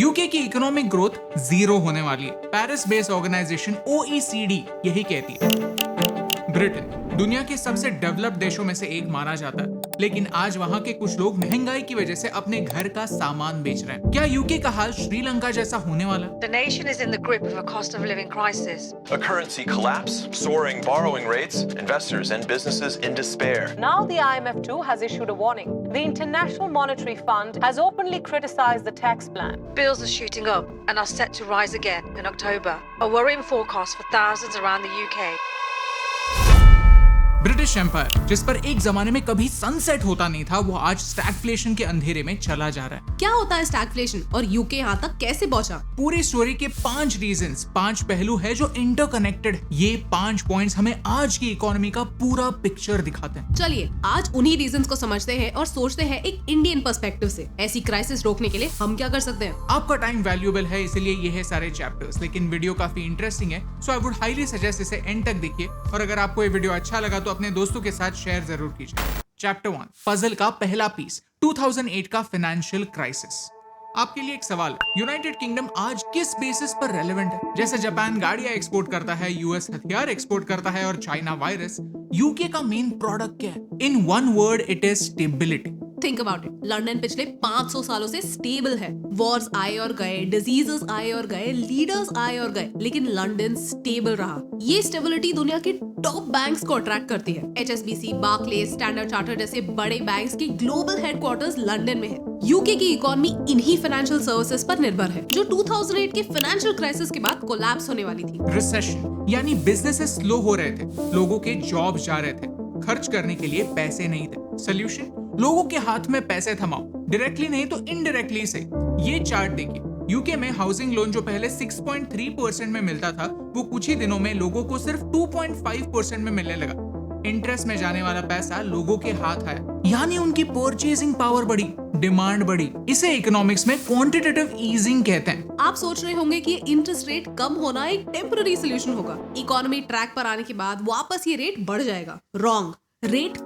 UK की economic growth 0 होने वाली है। पेरिस बेस्ड ऑर्गेनाइजेशन OECD यही कहती है। ब्रिटेन दुनिया के सबसे डेवलप्ड देशों में से एक माना जाता है, लेकिन आज वहां के कुछ लोग महंगाई की वजह से अपने घर का सामान बेच रहे हैं। क्या यूके का हाल श्रीलंका जैसा होने वाला? The nation is in the grip of a cost of living crisis. A currency collapse, soaring borrowing rates, investors and businesses in despair. Now the IMF too has issued a warning. The International Monetary Fund has openly criticized the tax plan. Bills are shooting up and are set to rise again in October. A worrying forecast for thousands around the UK. British empire, जिस पर एक जमाने में कभी sunset होता नहीं था, वो आज स्टैगफ्लेशन के अंधेरे में चला जा रहा है। क्या होता है स्टैगफ्लेशन और यूके यहाँ तक कैसे पहुँचा? पूरी स्टोरी के 5 रीजंस, 5 पहलू है जो इंटरकनेक्टेड है। ये 5 पॉइंट्स हमें आज की इकोनॉमी का पूरा पिक्चर दिखाते हैं। चलिए आज उन्हीं रीजंस को समझते हैं और सोचते हैं एक इंडियन पर्सपेक्टिव से ऐसी क्राइसिस रोकने के लिए हम क्या कर सकते हैं। आपका टाइम वैल्यूएबल है, इसलिए ये है सारे चैप्टर्स, लेकिन वीडियो काफी इंटरेस्टिंग है, सो आई वुड हाईली सजेस्ट इसे एंड तक देखिए। और अगर आपको ये वीडियो अच्छा लगा तो अपने दोस्तों के साथ शेयर जरूर कीजिए। चैप्टर 1, पजल का पहला पीस, 2008 का फाइनेंशियल क्राइसिस। आपके लिए एक सवाल है, यूनाइटेड किंगडम आज किस बेसिस पर रेलेवेंट है? जैसे जापान गाड़ियां एक्सपोर्ट करता है, यूएस हथियार एक्सपोर्ट करता है और चाइना वायरस, यूके का मेन प्रोडक्ट क्या है? In one word, it is stability. Think about it, London पिछले 500 सालों से स्टेबल है। वॉर्स आए और गए, डिजीजेस आए और गए, लीडर्स आए और गए, लेकिन लंदन स्टेबल रहा। ये स्टेबिलिटी दुनिया के टॉप बैंक्स को अट्रैक्ट करती है। HSBC, बार्कलेज, स्टैंडर्ड चार्टर्ड जैसे बड़े बैंक्स के ग्लोबल हेडक्वार्टर्स लंदन में है। यूके की इकोनॉमी इन्हीं फाइनेंशियल सर्विसेज पर निर्भर है, जो 2008 के फाइनेंशियल क्राइसिस के बाद कोलैप्स होने वाली थी। रिसेशन यानी बिजनेसेस स्लो हो रहे थे, लोगों के जॉब जा रहे थे, खर्च करने के लिए पैसे नहीं थे। सोल्यूशन, लोगों के हाथ में पैसे थमाओ, डायरेक्टली नहीं तो इनडायरेक्टली से। ये चार्ट देखिए, यूके में हाउसिंग लोन जो पहले 6.3% में मिलता था, वो कुछ ही दिनों में लोगों को सिर्फ 2.5% में मिलने लगा। इंटरेस्ट में जाने वाला पैसा लोगों के हाथ आया, यानी उनकी परचेजिंग पावर बढ़ी, डिमांड बढ़ी। इसे इकोनॉमिक्स में क्वांटिटेटिव ईजिंग कहते हैं। आप सोच रहे होंगे कि इंटरेस्ट रेट कम होना एक टेम्पररी सोल्यूशन होगा, इकोनॉमी ट्रैक पर आने के बाद वापस ये रेट बढ़ जाएगा। रॉन्ग, रेट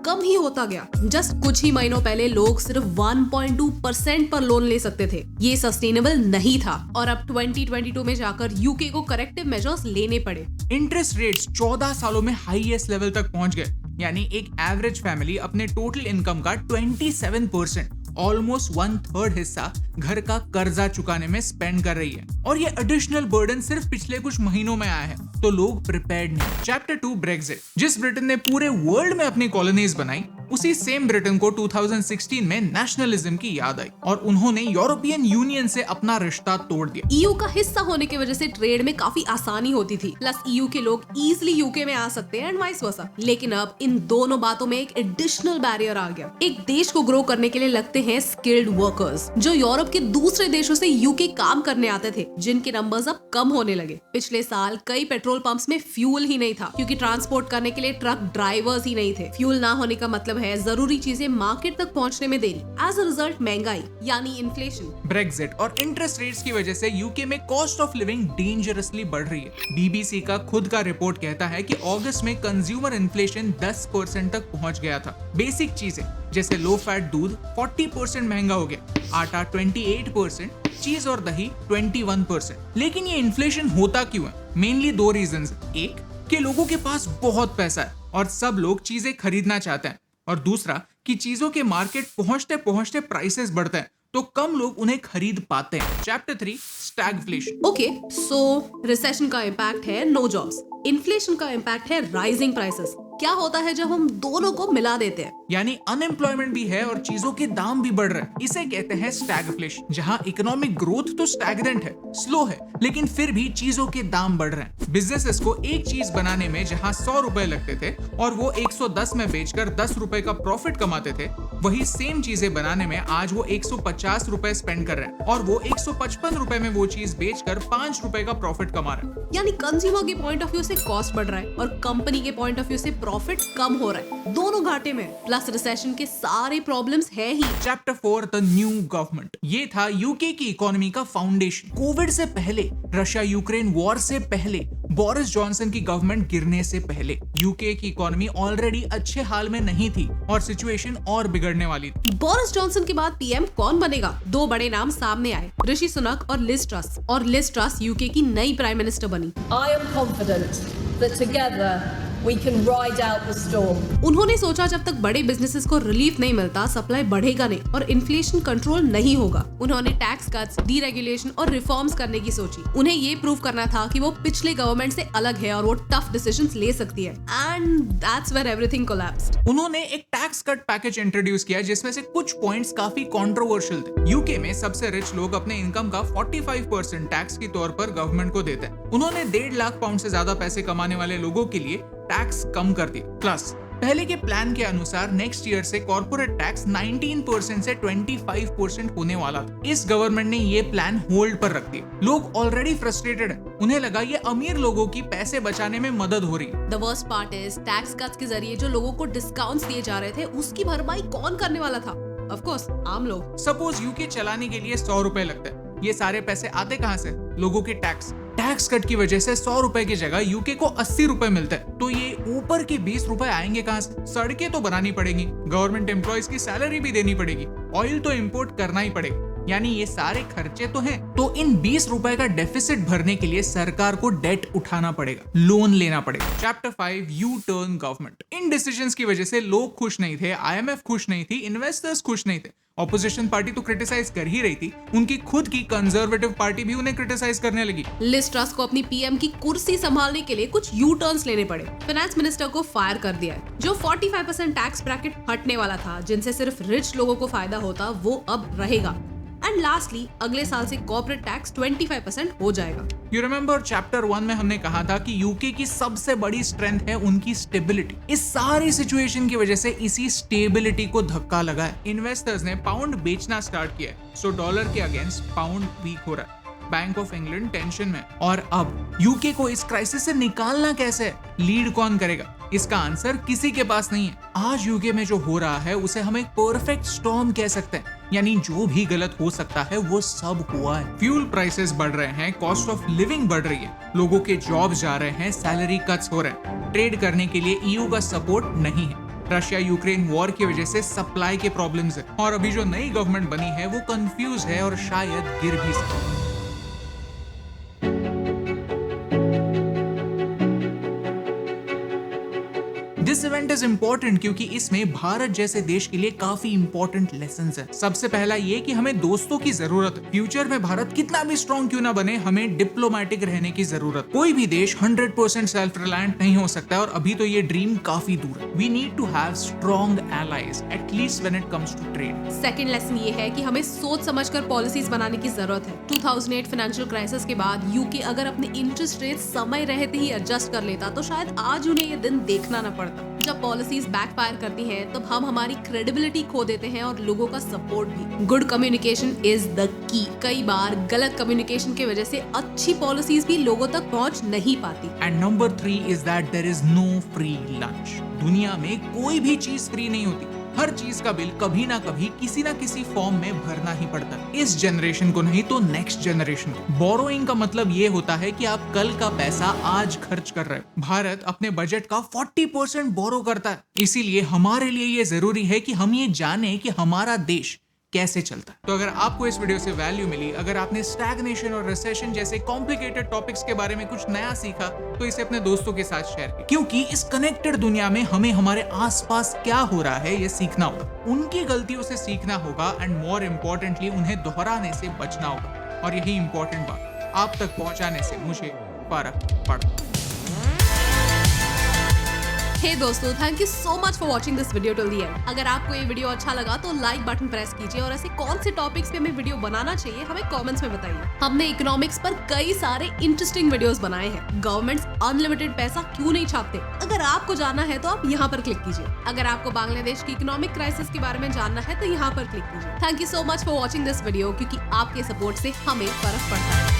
कम ही होता गया। जस्ट कुछ ही महीनों पहले लोग सिर्फ 1.2% पर लोन ले सकते थे। ये सस्टेनेबल नहीं था और अब 2022 में जाकर यूके को करेक्टिव मेजर्स लेने पड़े। इंटरेस्ट रेट्स 14 सालों में हाईएस्ट लेवल तक पहुंच गए, यानी एक एवरेज फैमिली अपने टोटल इनकम का 27%, ऑलमोस्ट 1/3 हिस्सा घर का कर्जा चुकाने में स्पेंड कर रही है। और ये एडिशनल बर्डन सिर्फ पिछले कुछ महीनों में आया है, तो लोग प्रिपेयर्ड नहीं। Chapter 2, Brexit. जिस ब्रिटेन ने पूरे वर्ल्ड में अपनी कॉलोनीज बनाई, उसी सेम ब्रिटेन को 2016 में नेशनलिज्म की याद आई और उन्होंने यूरोपियन यूनियन से अपना रिश्ता तोड़ दिया। ईयू का हिस्सा होने की वजह से ट्रेड में काफी आसानी होती थी, प्लस ईयू के लोग इजीली यूके में आ सकते हैं एंड वाइस वर्सा। लेकिन अब इन दोनों बातों में एक एडिशनल बैरियर आ गया। एक देश को ग्रो करने के लिए लगते हैं स्किल्ड वर्कर्स, जो यूरोप के दूसरे देशों से यूके काम करने आते थे, जिनके नंबर्स अब कम होने लगे। पिछले साल कई पेट्रोल पंप्स में फ्यूल ही नहीं था, क्योंकि ट्रांसपोर्ट करने के लिए ट्रक ड्राइवर्स ही नहीं थे। फ्यूल ना होने का मतलब है जरूरी चीजें मार्केट तक पहुंचने में देरी। एज अ रिजल्ट महंगाई यानी इन्फ्लेशन। ब्रेक्जिट और इंटरेस्ट रेट्स की वजह से यूके में कॉस्ट ऑफ लिविंग डेंजरसली बढ़ रही है। बीबीसी का खुद का रिपोर्ट कहता है कि अगस्त में कंज्यूमर इन्फ्लेशन 10% तक पहुंच गया था। बेसिक चीजें जैसे लो फैट दूध 40% महंगा हो गया, आटा 28%, चीज और दही 21%। लेकिन ये इन्फ्लेशन होता क्यों है? Mainly 2 reasons. एक, कि लोगों के पास बहुत पैसा है और सब लोग चीजें खरीदना चाहते हैं, और दूसरा कि चीजों के मार्केट पहुंचते पहुंचते प्राइसेस बढ़ते हैं, तो कम लोग उन्हें खरीद पाते हैं। Chapter 3, stagflation. ओके, सो रिसेशन का इम्पैक्ट है नो जॉब्स, इन्फ्लेशन का इम्पैक्ट है राइजिंग प्राइसेस। क्या होता है जब हम दोनों को मिला देते हैं? यानी अनएम्प्लॉयमेंट भी है और चीजों के दाम भी बढ़ रहे हैं। इसे कहते हैं स्टैगफ्लेशन, जहां इकोनॉमिक ग्रोथ तो स्टैगनेंट है, स्लो है, लेकिन फिर भी चीजों के दाम बढ़ रहे हैं। बिजनेसेस को एक चीज बनाने में जहां 100 रुपए लगते थे और वो 110 में बेचकर 10 रुपए का प्रॉफिट कमाते थे, वही सेम चीजें बनाने में आज वो 150 रुपए स्पेंड कर रहे हैं और वो 155 रुपए में वो चीज बेचकर 5 रुपए का प्रॉफिट कमा रहे हैं। यानी कंज्यूमर के पॉइंट ऑफ व्यू से कॉस्ट बढ़ रहा है और कंपनी के पॉइंट ऑफ व्यू से प्रॉफिट कम हो रहा है, दोनों घाटे में, प्लस रिसेशन के सारे प्रॉब्लम्स है ही। Chapter 4 the new government. ये था यूके की इकोनॉमी का फाउंडेशन। कोविड से पहले, रशिया यूक्रेन वॉर से पहले, बोरिस जॉनसन की गवर्नमेंट गिरने से पहले यूके की इकोनॉमी ऑलरेडी अच्छे हाल में नहीं थी और सिचुएशन और बिगड़ने वाली थी। बोरिस जॉनसन के बाद पीएम कौन बनेगा? दो बड़े नाम सामने आए, ऋषि सुनक और लिज ट्रस। और लिज ट्रस यूके की नई प्राइम मिनिस्टर बनी। I am confident that together we can ride out the storm. उन्होंने सोचा जब तक बड़े बिजनेसेस को रिलीफ नहीं मिलता, सप्लाई बढ़ेगा नहीं और इन्फ्लेशन कंट्रोल नहीं होगा। उन्होंने टैक्स कट्स, डीरेगुलेशन और रिफॉर्म्स करने की सोची। उन्हें ये प्रूव करना था कि वो पिछले गवर्नमेंट से अलग है और वो टफ डिसीजंस ले सकती है। And that's where everything collapsed. उन्होंने एक टैक्स कट पैकेज इंट्रोड्यूस किया जिसमें से कुछ पॉइंट्स काफी कंट्रोवर्शियल थे। यूके में सबसे रिच लोग अपने इनकम का 45% टैक्स के तौर पर गवर्नमेंट को देते हैं। उन्होंने 1.5 लाख पाउंड से ज्यादा पैसे कमाने वाले लोगों के लिए टैक्स कम कर दिया। प्लस पहले के प्लान के अनुसार नेक्स्ट ईयर से कॉर्पोरेट टैक्स 19% से 25% होने वाला था। इस गवर्नमेंट ने ये प्लान होल्ड पर रख दिया। लोग ऑलरेडी फ्रस्ट्रेटेड हैं। उन्हें लगा ये अमीर लोगों की पैसे बचाने में मदद हो रही है। The worst part is tax cuts के जरिए जो लोगों को डिस्काउंट्स दिए जा रहे थे, उसकी भरपाई कौन करने वाला था? ऑफ कोर्स आम लोग। सपोज यूके चलाने के लिए 100 रुपए लगते हैं। ये सारे पैसे आते कहां से? लोगों के टैक्स। टैक्स कट की वजह से 100 रुपए की जगह यूके को 80 रुपए मिलते हैं। तो ये ऊपर के 20 रुपए आएंगे कहां से? सड़कें तो बनानी पड़ेगी, गवर्नमेंट एम्प्लॉइज की सैलरी भी देनी पड़ेगी, ऑयल तो इंपोर्ट करना ही पड़ेगा। यानी ये सारे खर्चे तो हैं। तो इन 20 रुपए का डेफिसिट भरने के लिए सरकार को डेट उठाना पड़ेगा, लोन लेना पड़ेगा। Chapter 5 U turn government. इन डिसीजंस की वजह से लोग खुश नहीं थे, IMF खुश नहीं थी, इन्वेस्टर्स खुश नहीं थे। ऑपोजिशन पार्टी तो क्रिटिसाइज कर ही रही थी, उनकी खुद की कंजर्वेटिव पार्टी भी उन्हें क्रिटिसाइज करने लगी। लिज ट्रस को अपनी पीएम की कुर्सी संभालने के लिए कुछ यू टर्न्स लेने पड़े। फाइनेंस मिनिस्टर को फायर कर दिया है। जो 45% टैक्स ब्रैकेट हटने वाला था, जिनसे सिर्फ रिच लोगों को फायदा होता, वो अब रहेगा। एंड लास्टली अगले साल से कॉर्पोरेट टैक्स 25% हो जाएगा। यू रिमेम्बर चैप्टर 1 में हमने कहा था कि यूके की सबसे बड़ी स्ट्रेंथ है उनकी स्टेबिलिटी। इस सारी सिचुएशन की वजह से इसी स्टेबिलिटी को धक्का लगा है। इन्वेस्टर्स ने पाउंड बेचना स्टार्ट किया है, सो डॉलर के अगेंस्ट पाउंड वीक हो रहा है। बैंक ऑफ इंग्लैंड टेंशन में। और अब यूके को इस क्राइसिस से निकालना कैसे है? लीड कौन करेगा? इसका आंसर किसी के पास नहीं है। आज यूके में जो हो रहा है उसे हम एक परफेक्ट स्टॉर्म कह सकते हैं। यानी जो भी गलत हो सकता है वो सब हुआ है। फ्यूल प्राइसेस बढ़ रहे हैं, कॉस्ट ऑफ लिविंग बढ़ रही है, लोगों के जॉब जा रहे हैं, सैलरी कट्स हो रहे हैं। ट्रेड करने के लिए EU का सपोर्ट नहीं है। रशिया यूक्रेन वॉर की वजह से सप्लाई के प्रॉब्लम्स है। और अभी जो नई गवर्नमेंट बनी है वो कंफ्यूज है और शायद गिर भी सकती है। दिस इवेंट इज इम्पोर्टेंट क्योंकि इसमें भारत जैसे देश के लिए काफी इंपॉर्टेंट लेसन्स हैं। सबसे पहला ये कि हमें दोस्तों की जरूरत है। फ्यूचर में भारत कितना भी स्ट्रॉन्ग क्यों ना बने, हमें डिप्लोमेटिक रहने की जरूरत। कोई भी देश 100% सेल्फ रिलायंट नहीं हो सकता और अभी तो ये ड्रीम काफी दूर है। We need to have strong allies, at least when it comes to trade. Second lesson ये है कि हमें सोच समझकर पॉलिसीज बनाने की जरूरत है। 2008 फाइनेंशियल क्राइसिस के बाद यूके अगर अपने इंटरेस्ट रेट समय रहते ही एडजस्ट कर लेता तो शायद आज उन्हें ये दिन देखना न पड़ता। जब पॉलिसीज बैकफायर करती हैं, तब हम हमारी क्रेडिबिलिटी खो देते हैं और लोगों का सपोर्ट भी। Good communication is the key. कई बार गलत कम्युनिकेशन की वजह से अच्छी पॉलिसीज भी लोगों तक पहुंच नहीं पाती। And number 3 is that there is no free lunch. दुनिया में कोई भी चीज फ्री नहीं होती। हर चीज का बिल कभी ना कभी किसी ना किसी फॉर्म में भरना ही पड़ता है। इस जनरेशन को नहीं तो नेक्स्ट जनरेशन को। बोरोइंग का मतलब ये होता है कि आप कल का पैसा आज खर्च कर रहे हो। भारत अपने बजट का 40% बोरो करता है। इसीलिए हमारे लिए ये जरूरी है कि हम ये जाने कि हमारा देश कैसे चलता है। तो अगर आपको इस वीडियो से वैल्यू मिली, अगर आपने स्टैग्नेशन और रिसेशन जैसे कॉम्प्लिकेटेड टॉपिक्स के बारे में कुछ नया सीखा, तो इसे अपने दोस्तों के साथ शेयर करें। क्योंकि इस कनेक्टेड दुनिया में हमें हमारे आसपास क्या हो रहा है ये सीखना होगा, उनकी गलतियों से सीखना होगा एंड मोर इम्पोर्टेंटली उन्हें दोहराने से बचना होगा। और यही इंपॉर्टेंट बात, आप तक पहुंचाने से मुझे फर्क पड़ता। हे दोस्तों, thank you so much for watching this video till the end. अगर आपको ये वीडियो अच्छा लगा तो लाइक बटन प्रेस कीजिए और ऐसे कौन से टॉपिक्स पे हमें वीडियो बनाना चाहिए हमें कमेंट्स में बताइए। हमने इकोनॉमिक्स पर कई सारे इंटरेस्टिंग वीडियोस बनाए हैं। गवर्नमेंट्स अनलिमिटेड पैसा क्यों नहीं छापते, अगर आपको जानना है तो आप यहाँ पर क्लिक कीजिए। अगर आपको बांग्लादेश की इकोनॉमिक क्राइसिस के बारे में जानना है तो यहाँ पर क्लिक कीजिए। Thank you so much for watching this video, क्योंकि आपके सपोर्ट से हमें फर्क पड़ता है।